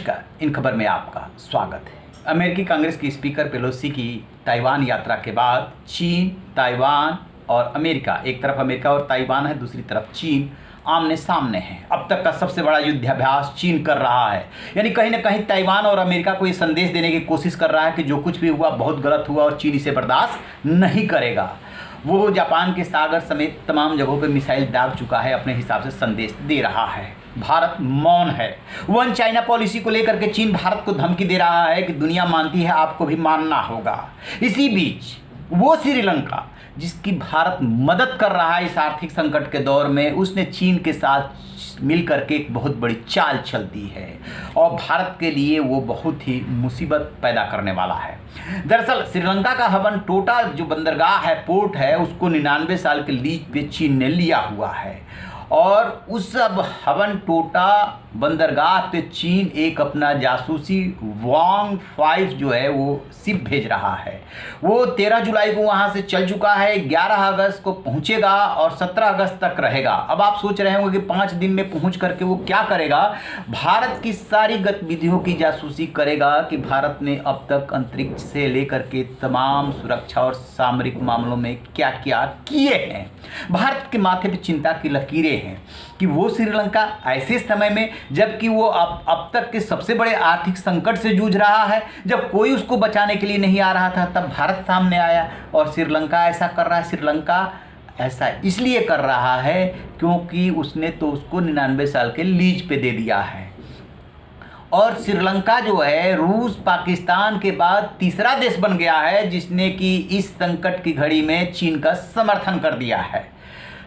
नमस्कार। इन खबर में आपका स्वागत है। अमेरिकी कांग्रेस की स्पीकर पेलोसी की ताइवान यात्रा के बाद चीन, ताइवान और अमेरिका, एक तरफ अमेरिका और ताइवान है, दूसरी तरफ चीन आमने सामने हैं। अब तक का सबसे बड़ा युद्धाभ्यास चीन कर रहा है। यानी कहीं ना कहीं ताइवान और अमेरिका को ये संदेश देने की कोशिश कर रहा है कि जो कुछ भी हुआ बहुत गलत हुआ और चीन इसे बर्दाश्त नहीं करेगा। वो जापान के सागर समेत तमाम जगहों पर मिसाइल दाग चुका है, अपने हिसाब से संदेश दे रहा है। भारत मौन है। वन चाइना पॉलिसी को लेकर के चीन भारत को धमकी दे रहा है कि दुनिया मानती है, आपको भी मानना होगा। इसी बीच वो श्रीलंका जिसकी भारत मदद कर रहा है इस आर्थिक संकट के दौर में, उसने चीन के साथ मिलकर के एक बहुत बड़ी चाल चल दी है और भारत के लिए वो बहुत ही मुसीबत पैदा करने वाला है। दरअसल श्रीलंका का हवन टोटा जो बंदरगाह है, पोर्ट है, उसको 99 साल के लीज पे चीन ने लिया हुआ है और उस अब हवन टोटा बंदरगाह पे चीन एक अपना जासूसी वांग 5 जो है वो शिप भेज रहा है। वो 13 जुलाई को वहाँ से चल चुका है, 11 अगस्त को पहुँचेगा और 17 अगस्त तक रहेगा। अब आप सोच रहे होंगे कि 5 दिन में पहुँच करके वो क्या करेगा? भारत की सारी गतिविधियों की जासूसी करेगा कि भारत ने अब तक अंतरिक्ष से लेकर के तमाम सुरक्षा और सामरिक मामलों में क्या क्या किए हैं। भारत के माथे पर चिंता की लकीरें हैं कि वो श्रीलंका ऐसे समय में, जबकि वो अब तक के सबसे बड़े आर्थिक संकट से जूझ रहा है, जब कोई उसको बचाने के लिए नहीं आ रहा था, तब भारत सामने आया और श्रीलंका ऐसा कर रहा है। श्रीलंका ऐसा इसलिए कर रहा है क्योंकि उसने तो उसको 99 साल के लीज पे दे दिया है और श्रीलंका जो है रूस पाकिस्तान के बाद तीसरा देश बन गया है जिसने कि इस संकट की घड़ी में चीन का समर्थन कर दिया है।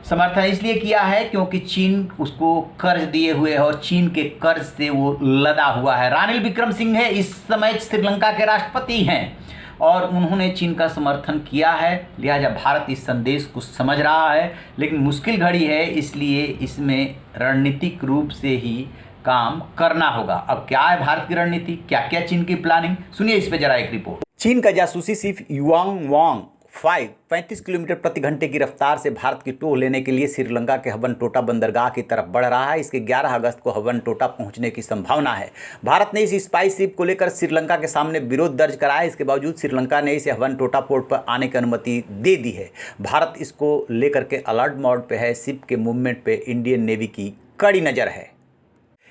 समर्थन इसलिए किया है क्योंकि चीन उसको कर्ज दिए हुए है और चीन के कर्ज से वो लदा हुआ है। रानिल विक्रमसिंघे इस समय श्रीलंका के राष्ट्रपति हैं और उन्होंने चीन का समर्थन किया है, लिहाजा भारत इस संदेश को समझ रहा है। लेकिन मुश्किल घड़ी है, इसलिए इसमें रणनीतिक रूप से ही काम करना होगा। अब क्या है भारत की रणनीति, क्या क्या चीन की प्लानिंग, सुनिए इस पे जरा एक रिपोर्ट। चीन का जासूसी शिप युआंग वांग 5 35 किलोमीटर प्रति घंटे की रफ्तार से भारत की टोह लेने के लिए श्रीलंका के हवन टोटा बंदरगाह की तरफ बढ़ रहा है। इसके 11 अगस्त को हवन टोटा पहुंचने की संभावना है। भारत ने इस स्पाई शिप को लेकर श्रीलंका के सामने विरोध दर्ज कराया है। इसके बावजूद श्रीलंका ने इसे हवन टोटा पोर्ट पर आने की अनुमति दे दी है। भारत इसको लेकर के अलर्ट मोड पे है। शिप के मूवमेंट पे इंडियन नेवी की कड़ी नज़र है।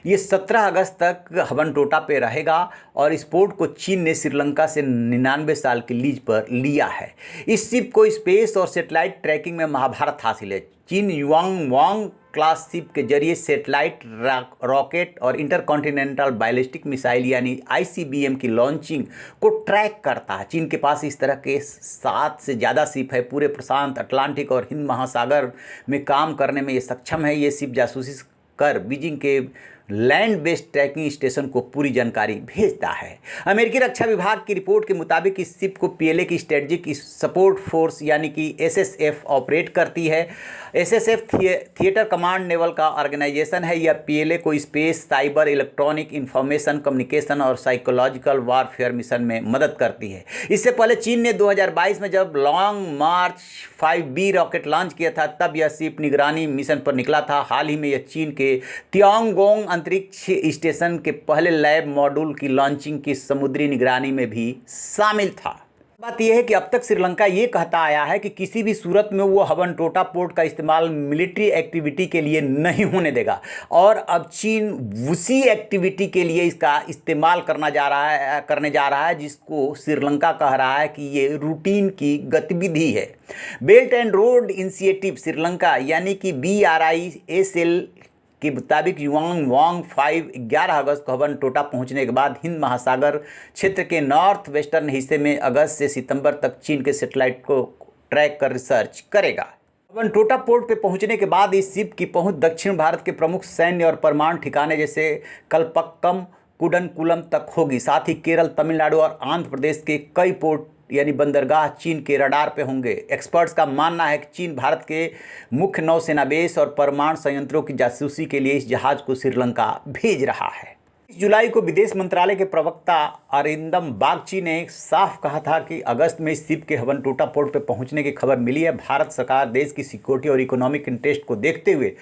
ये 17 अगस्त तक हवन टोटा पे रहेगा और इस पोर्ट को चीन ने श्रीलंका से 99 साल की लीज पर लिया है। इस शिप को स्पेस और सेटेलाइट ट्रैकिंग में महाभारत हासिल है। चीन युआंग वांग क्लास शिप के जरिए सेटेलाइट, रॉकेट और इंटरकॉन्टिनेंटल बैलिस्टिक मिसाइल यानी ICBM की लॉन्चिंग को ट्रैक करता है। चीन के पास इस तरह के 7 से ज़्यादा शिप है। पूरे प्रशांत, अटलांटिक और हिंद महासागर में काम करने में ये सक्षम है। ये शिप जासूसी कर बीजिंग के लैंड बेस्ड ट्रैकिंग स्टेशन को पूरी जानकारी भेजता है। अमेरिकी रक्षा विभाग की रिपोर्ट के मुताबिक इस शिप को PLA की स्ट्रेटजिक सपोर्ट फोर्स यानी कि SSF ऑपरेट करती है। SSF थिएटर कमांड नेवल का ऑर्गेनाइजेशन है। यह PLA को space, cyber, electronic, information, communication और साइकोलॉजिकल वारफेयर मिशन में मदद करती है। इससे पहले चीन ने 2022 में जब लॉन्ग मार्च 5B रॉकेट लॉन्च किया था, तब यह शिप निगरानी मिशन पर निकला था। हाल ही में यह चीन के तियांगोंग अंतरिक्ष स्टेशन के पहले लैब मॉड्यूल की लॉन्चिंग की समुद्री निगरानी में भी शामिल था। बात यह है कि अब तक श्रीलंका ये कहता आया है कि किसी भी सूरत में वो हवन टोटा पोर्ट का इस्तेमाल मिलिट्री एक्टिविटी के लिए नहीं होने देगा और अब चीन उसी एक्टिविटी के लिए इसका इस्तेमाल करने जा रहा है जिसको श्रीलंका कह रहा है कि ये रूटीन की गतिविधि है। Belt and road initiative Sri Lanka यानी कि BRISL के मुताबिक युआंग वांग 5 11 अगस्त को हवन टोटा पहुंचने के बाद हिंद महासागर क्षेत्र के नॉर्थ वेस्टर्न हिस्से में अगस्त से सितंबर तक चीन के सैटेलाइट को ट्रैक कर रिसर्च करेगा। हवन टोटा पोर्ट पे पहुंचने के बाद इस शिप की पहुंच दक्षिण भारत के प्रमुख सैन्य और परमाणु ठिकाने जैसे कल्पक्कम, कुडनकुलम तक होगी। साथ ही केरल, तमिलनाडु और आंध्र प्रदेश के कई पोर्ट यानी बंदरगाह चीन के रडार पे होंगे। एक्सपर्ट्स का मानना है कि चीन भारत के मुख्य नौसेना बेस और परमाणु संयंत्रों की जासूसी के लिए इस जहाज को श्रीलंका भेज रहा है। जुलाई को विदेश मंत्रालय के प्रवक्ता अरिंदम बागची ने साफ कहा था कि अगस्त में इस द्वीप के हवनटोटा पोर्ट पर पहुंचने की खबर मिली है। भारत सरकार देश की सिक्योरिटी और इकोनॉमिक इंटरेस्ट को देखते हुए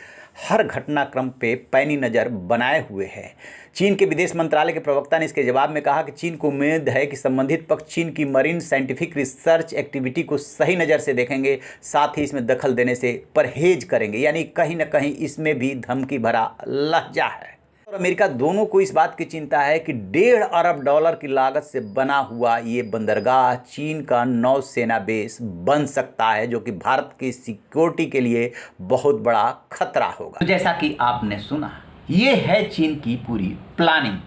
हर घटनाक्रम पे पैनी नज़र बनाए हुए है। चीन के विदेश मंत्रालय के प्रवक्ता ने इसके जवाब में कहा कि चीन को उम्मीद है कि संबंधित पक्ष चीन की मरीन साइंटिफिक रिसर्च एक्टिविटी को सही नज़र से देखेंगे, साथ ही इसमें दखल देने से परहेज करेंगे। यानी कहीं ना कहीं इसमें भी धमकी भरा लहजा है। और अमेरिका दोनों को इस बात की चिंता है कि $1.5 अरब की लागत से बना हुआ ये बंदरगाह चीन का नौसेना बेस बन सकता है, जो कि भारत की सिक्योरिटी के लिए बहुत बड़ा खतरा होगा। तो जैसा कि आपने सुना, ये है चीन की पूरी प्लानिंग।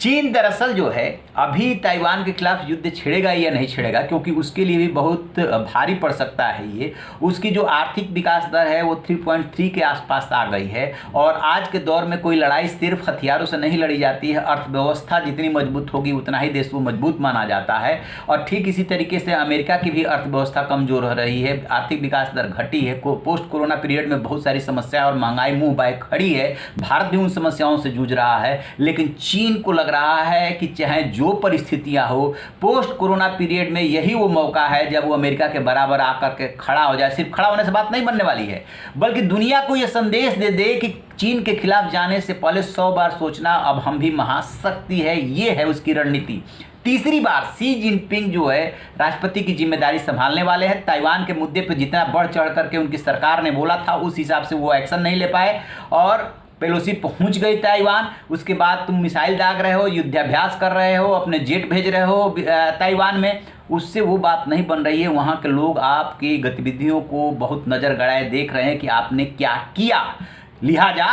चीन दरअसल जो है अभी ताइवान के खिलाफ युद्ध छेड़ेगा या नहीं छेड़ेगा, क्योंकि उसके लिए भी बहुत भारी पड़ सकता है ये। उसकी जो आर्थिक विकास दर है वो 3.3 के आसपास आ गई है। और आज के दौर में कोई लड़ाई सिर्फ हथियारों से नहीं लड़ी जाती है, अर्थव्यवस्था जितनी मजबूत होगी उतना ही देश को मजबूत माना जाता है। और ठीक इसी तरीके से अमेरिका की भी अर्थव्यवस्था कमज़ोर हो रही है, आर्थिक विकास दर घटी है। पोस्ट कोरोना पीरियड में बहुत सारी समस्याएं और महंगाई मुँह बाय खड़ी है। भारत भी उन समस्याओं से जूझ रहा है, लेकिन चीन को लग रहा है कि चाहे जो परिस्थितियां हो, पोस्ट कोरोना पीरियड में यही वो मौका है जब वो अमेरिका के बराबर आकर के खड़ा हो जाए। सिर्फ खड़ा होने से बात नहीं बनने वाली है, बल्कि दुनिया को यह संदेश दे दे कि चीन के खिलाफ जाने से पहले 100 बार सोचना, अब हम भी महाशक्ति है। ये है उसकी रणनीति। तीसरी बार शी जिनपिंग जो है राष्ट्रपति की जिम्मेदारी संभालने वाले हैं। ताइवान के मुद्दे पर जितना बढ़ चढ़ करके उनकी सरकार ने बोला था, उस हिसाब से वो एक्शन नहीं ले पाए और पेलोसी पहुंच गई ताइवान। उसके बाद तुम मिसाइल दाग रहे हो, युद्धाभ्यास कर रहे हो, अपने जेट भेज रहे हो ताइवान में, उससे वो बात नहीं बन रही है। वहाँ के लोग आपकी गतिविधियों को बहुत नज़र गड़ाए देख रहे हैं कि आपने क्या किया। लिहाजा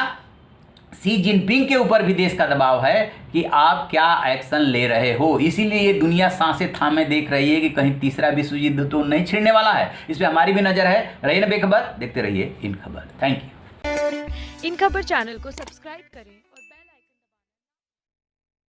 शी जिनपिंग के ऊपर भी देश का दबाव है कि आप क्या एक्शन ले रहे हो। इसीलिए ये दुनिया सांसें थामे देख रही है कि कहीं तीसरा विश्व युद्ध तो नहीं छिड़ने वाला है। इस पर हमारी भी नज़र है। रहिए ना बेखबर, देखते रहिए इन खबर। Thank you. इन खबर चैनल को सब्सक्राइब करें।